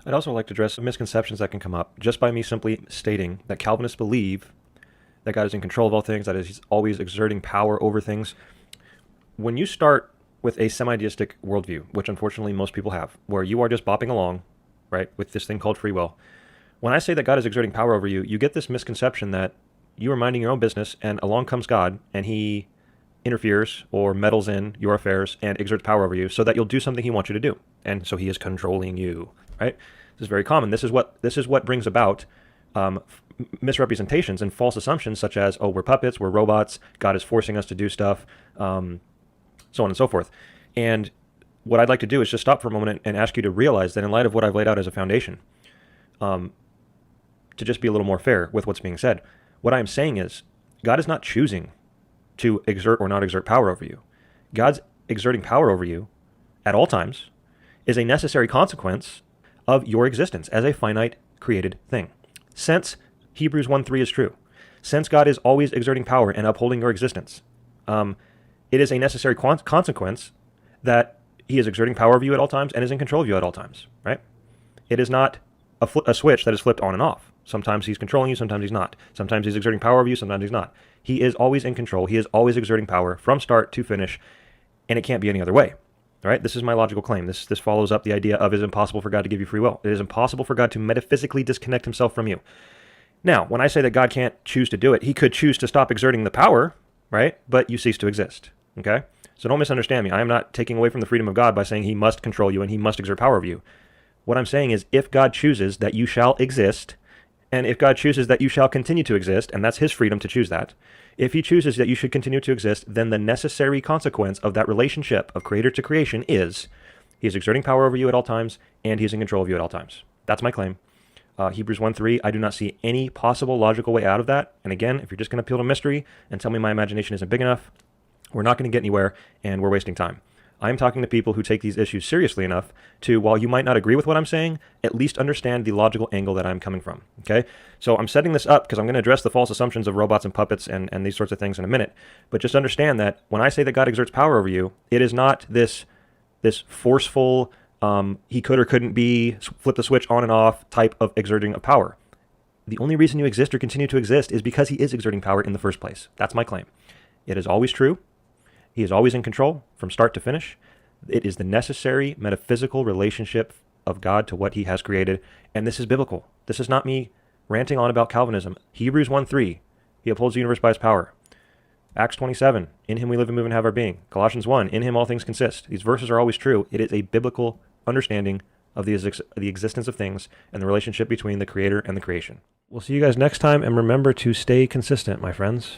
I'd also like to address misconceptions that can come up just by me simply stating that Calvinists believe that God is in control of all things, that He's always exerting power over things. When you start with a semi-deistic worldview, which unfortunately most people have, where you are just bopping along, right, with this thing called free will, when I say that God is exerting power over you, you get this misconception that you are minding your own business and along comes God and He interferes or meddles in your affairs and exerts power over you so that you'll do something He wants you to do. And so He is controlling you, right? This is very common. This is what brings about misrepresentations and false assumptions such as, oh, we're puppets, we're robots, God is forcing us to do stuff, so on and so forth. And what I'd like to do is just stop for a moment and ask you to realize that in light of what I've laid out as a foundation, to just be a little more fair with what's being said, what I'm saying is God is not choosing to exert or not exert power over you. God's exerting power over you at all times is a necessary consequence of your existence as a finite created thing. Since Hebrews 1:3 is true, since God is always exerting power and upholding your existence, it is a necessary consequence that He is exerting power over you at all times and is in control of you at all times, right? It is not a switch that is flipped on and off. Sometimes He's controlling you, sometimes He's not. Sometimes He's exerting power over you, sometimes He's not. He is always in control. He is always exerting power from start to finish, and it can't be any other way. All right? This is my logical claim. This follows up the idea of it is impossible for God to give you free will. It is impossible for God to metaphysically disconnect Himself from you. Now, when I say that God can't choose to do it, He could choose to stop exerting the power, right? But you cease to exist, okay? So don't misunderstand me. I am not taking away from the freedom of God by saying He must control you and He must exert power over you. What I'm saying is if God chooses that you shall exist, and if God chooses that you shall continue to exist, and that's His freedom to choose that, if He chooses that you should continue to exist, then the necessary consequence of that relationship of creator to creation is He is exerting power over you at all times, and He is in control of you at all times. That's my claim. Hebrews 1:3, I do not see any possible logical way out of that. And again, if you're just going to appeal to mystery and tell me my imagination isn't big enough, we're not going to get anywhere, and we're wasting time. I am talking to people who take these issues seriously enough to, while you might not agree with what I'm saying, at least understand the logical angle that I'm coming from, okay? So I'm setting this up because I'm going to address the false assumptions of robots and puppets and these sorts of things in a minute. But just understand that when I say that God exerts power over you, it is not this forceful, He could or couldn't be, flip the switch on and off type of exerting of power. The only reason you exist or continue to exist is because He is exerting power in the first place. That's my claim. It is always true. He is always in control from start to finish. It is the necessary metaphysical relationship of God to what He has created. And this is biblical. This is not me ranting on about Calvinism. Hebrews 1:3, He upholds the universe by His power. Acts 27, in Him we live and move and have our being. Colossians 1, in Him all things consist. These verses are always true. It is a biblical understanding of the existence of things and the relationship between the Creator and the creation. We'll see you guys next time, and remember to stay consistent, my friends.